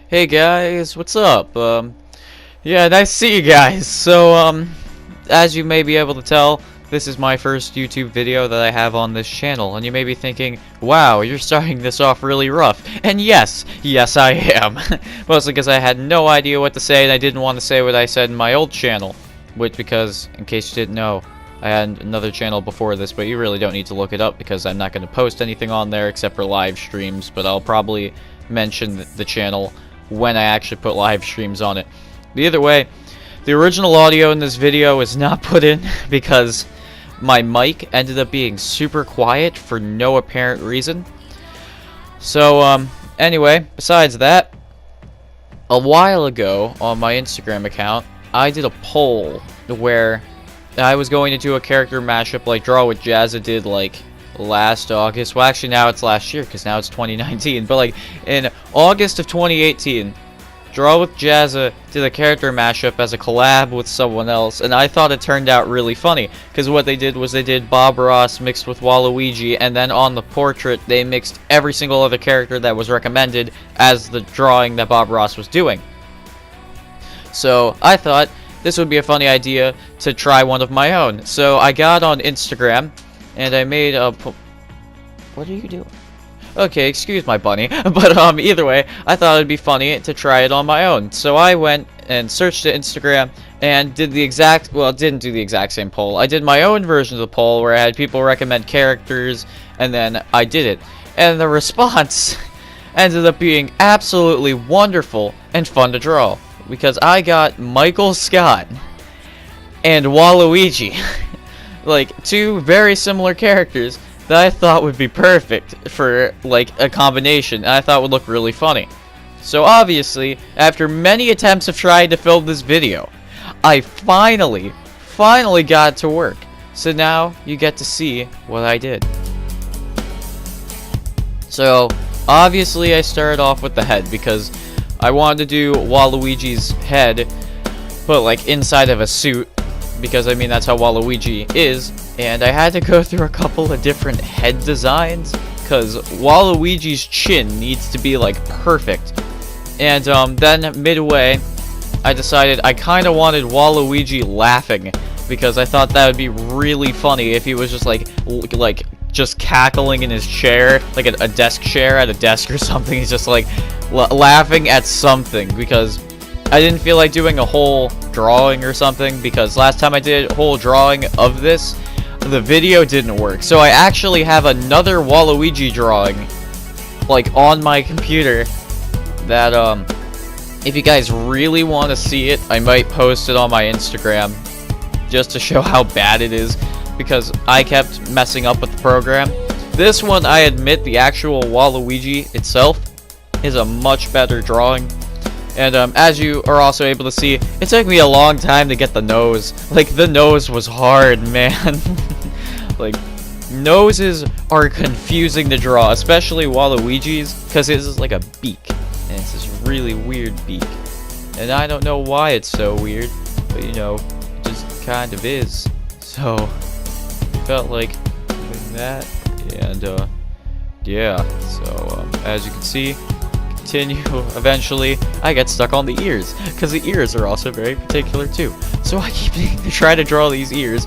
Hey guys, what's up? Yeah, nice to see you guys. So, as you may be able to tell, this is my first YouTube video that I have on this channel, and you may be thinking, wow, you're starting this off really rough. And yes, I am. Mostly because I had no idea what to say, and I didn't want to say what I said in my old channel. Because, in case you didn't know, I had another channel before this, but you really don't need to look it up because I'm not going to post anything on there except for live streams, but I'll probably mention the channel when I actually put live streams on it. But either way, the original audio in this video is not put in because my mic ended up being super quiet for no apparent reason. So, anyway, besides that, a while ago on my Instagram account, I did a poll where I was going to do a character mashup like Draw with Jazza did like last August. Well, actually now it's last year because now it's 2019. But like in August of 2018, Draw with Jazza did a character mashup as a collab with someone else, and I thought it turned out really funny because what they did was they did Bob Ross mixed with Waluigi, and then on the portrait they mixed every single other character that was recommended as the drawing that Bob Ross was doing. So I thought this would be a funny idea to try one of my own. So I got on Instagram and I made a what are you doing? Okay, excuse my bunny. But either way, I thought it'd be funny to try it on my own. So I went and searched the Instagram and did the exact, well, didn't do the exact same poll. I did my own version of the poll where I had people recommend characters, and then I did it. And the response ended up being absolutely wonderful and fun to draw because I got Michael Scott and Waluigi. Like, two very similar characters that I thought would be perfect for, like, a combination, and I thought would look really funny. So obviously, after many attempts of trying to film this video, I finally got it to work. So now, you get to see what I did. So, obviously I started off with the head, because I wanted to do Waluigi's head, but, like, inside of a suit, because I mean that's how Waluigi is, and I had to go through a couple of different head designs because Waluigi's chin needs to be like perfect. And then midway I decided I kind of wanted Waluigi laughing because I thought that would be really funny if he was just like just cackling in his chair, like a desk chair at a desk or something. He's just like laughing at something because I didn't feel like doing a whole drawing or something because last time I did a whole drawing of this, the video didn't work. So I actually have another Waluigi drawing, like, on my computer that, if you guys really want to see it, I might post it on my Instagram just to show how bad it is because I kept messing up with the program. This one, I admit, the actual Waluigi itself is a much better drawing. And as you are also able to see, it took me a long time to get the nose. Like, the nose was hard, man. Like, noses are confusing to draw, especially Waluigi's, because it is like a beak. And it's this really weird beak. And I don't know why it's so weird, but you know, it just kind of is. So, felt like doing that, and yeah. So, as you can see, eventually I get stuck on the ears because the ears are also very particular too, so I keep needing to try to draw these ears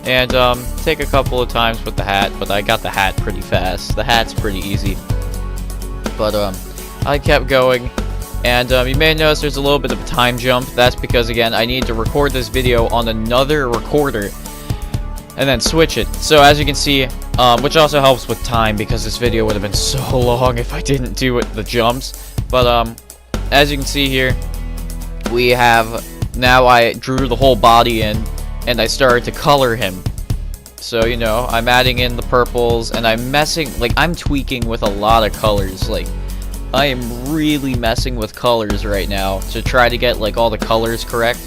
and take a couple of times with the hat, but I got the hat pretty fast. The hat's pretty easy, but I kept going, and you may notice there's a little bit of a time jump. That's because again I need to record this video on another recorder and then switch it. So as you can see, which also helps with time because this video would have been so long if I didn't do it, the jumps. But as you can see here, we have, now I drew the whole body in and I started to color him. So, you know, I'm adding in the purples and I'm messing, like, I'm tweaking with a lot of colors. Like, I am really messing with colors right now to try to get, like, all the colors correct.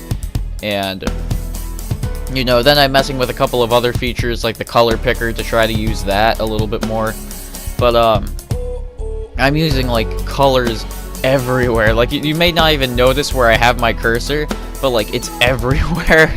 And you know, then I'm messing with a couple of other features like the color picker to try to use that a little bit more. But I'm using like colors everywhere. Like you may not even notice where I have my cursor, but like it's everywhere.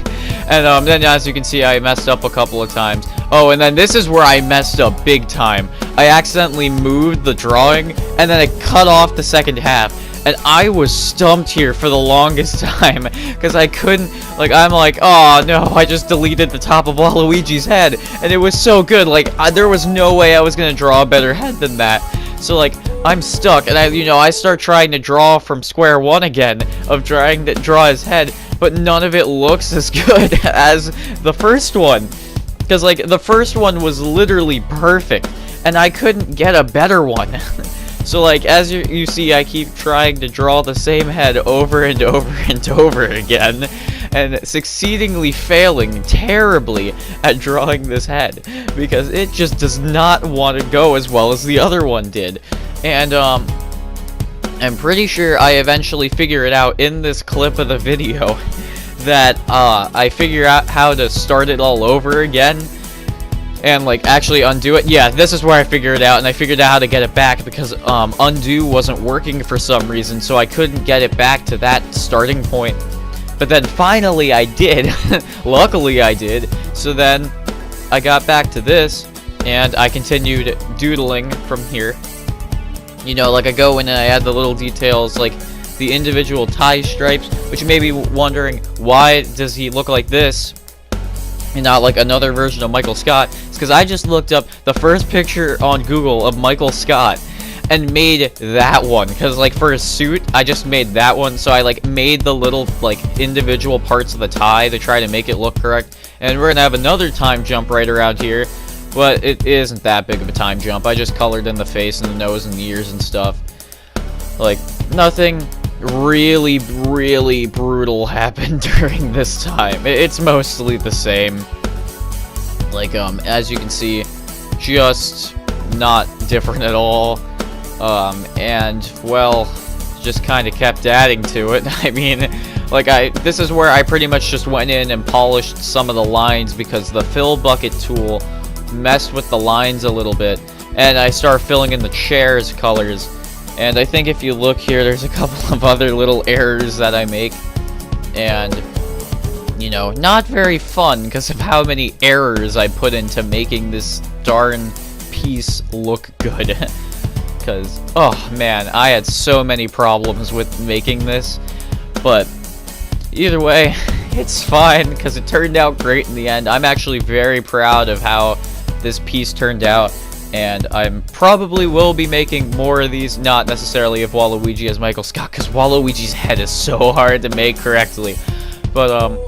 And then as you can see, I messed up a couple of times. Oh, and then this is where I messed up big time. I accidentally moved the drawing, and then it cut off the second half. And I was stumped here for the longest time, because I couldn't, like, I'm like, oh no, I just deleted the top of Waluigi's head, and it was so good, like, there was no way I was gonna draw a better head than that. So, like, I'm stuck, and I start trying to draw from square one again, of trying to draw his head, but none of it looks as good as the first one. Because, like, the first one was literally perfect, and I couldn't get a better one. So, like, as you see, I keep trying to draw the same head over and over and over again, and succeedingly failing terribly at drawing this head, because it just does not want to go as well as the other one did. And, I'm pretty sure I eventually figure it out in this clip of the video, that, I figure out how to start it all over again, and, like, actually undo it. Yeah, this is where I figured it out, and I figured out how to get it back, because, undo wasn't working for some reason, so I couldn't get it back to that starting point. But then, finally, I did. Luckily, I did. So then, I got back to this, and I continued doodling from here. You know, like, I go in and I add the little details, like, the individual tie stripes, which you may be wondering, why does he look like this and not like another version of Michael Scott? It's because I just looked up the first picture on Google of Michael Scott and made that one, because, like, for his suit, I just made that one. So I, like, made the little, like, individual parts of the tie to try to make it look correct. And we're gonna have another time jump right around here, but it isn't that big of a time jump. I just colored in the face and the nose and the ears and stuff. Like, nothing really brutal happened during this time. It's mostly the same. Like, as you can see, just not different at all. And, well, just kind of kept adding to it. I mean, like, this is where I pretty much just went in and polished some of the lines, because the fill bucket tool messed with the lines a little bit, and I started filling in the chair's colors. And I think if you look here, there's a couple of other little errors that I make, and, you know, not very fun because of how many errors I put into making this darn piece look good. Because, oh man, I had so many problems with making this, but either way, it's fine because it turned out great in the end. I'm actually very proud of how this piece turned out. And I probably will be making more of these, not necessarily of Waluigi as Michael Scott, because Waluigi's head is so hard to make correctly. But,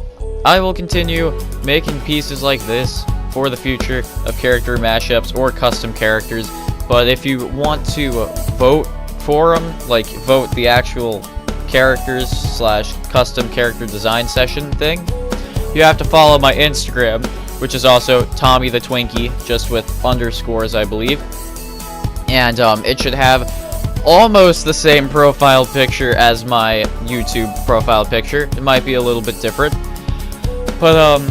I will continue making pieces like this for the future of character mashups or custom characters. But if you want to vote for them, like vote the actual characters / custom character design session thing, you have to follow my Instagram, which is also Tommy the Twinkie, just with underscores, I believe. And it should have almost the same profile picture as my YouTube profile picture. It might be a little bit different. But,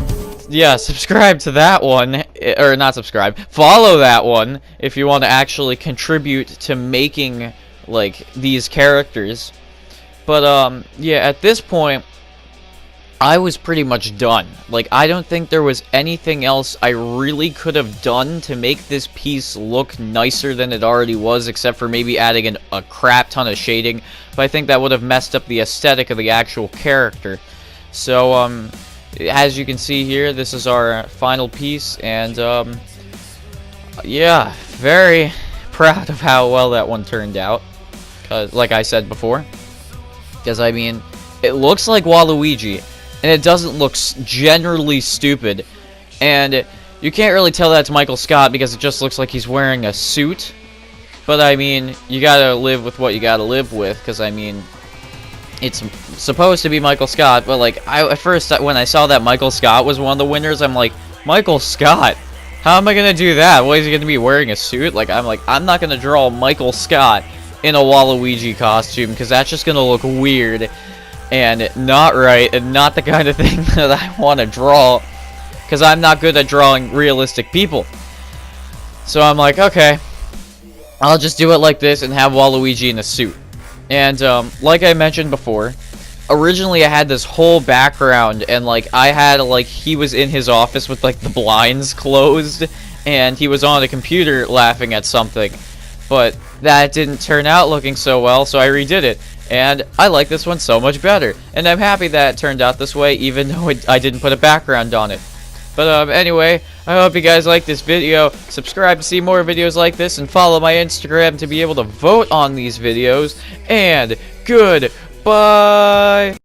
yeah, subscribe to that one. Or, not subscribe. Follow that one if you want to actually contribute to making, like, these characters. But, yeah, at this point, I was pretty much done. Like, I don't think there was anything else I really could have done to make this piece look nicer than it already was, except for maybe adding a crap ton of shading. But I think that would have messed up the aesthetic of the actual character. So, as you can see here, this is our final piece, and, yeah, very proud of how well that one turned out. Like I said before. Because, I mean, it looks like Waluigi, and it doesn't look generally stupid, and you can't really tell that's Michael Scott because it just looks like he's wearing a suit. But I mean, you gotta live with what you gotta live with, because I mean, it's supposed to be Michael Scott, but like, at first when I saw that Michael Scott was one of the winners, I'm like, Michael Scott? How am I gonna do that? What, is he gonna be wearing a suit? Like, I'm not gonna draw Michael Scott in a Waluigi costume, because that's just gonna look weird and not right, and not the kind of thing that I want to draw, because I'm not good at drawing realistic people. So I'm like, okay, I'll just do it like this and have Waluigi in a suit. And like I mentioned before, originally I had this whole background, and like I had like he was in his office with like the blinds closed, and he was on a computer laughing at something, but that didn't turn out looking so well, so I redid it, and I like this one so much better, and I'm happy that it turned out this way, even though I didn't put a background on it. But anyway, I hope you guys like this video. Subscribe to see more videos like this, and follow my Instagram to be able to vote on these videos, and goodbye!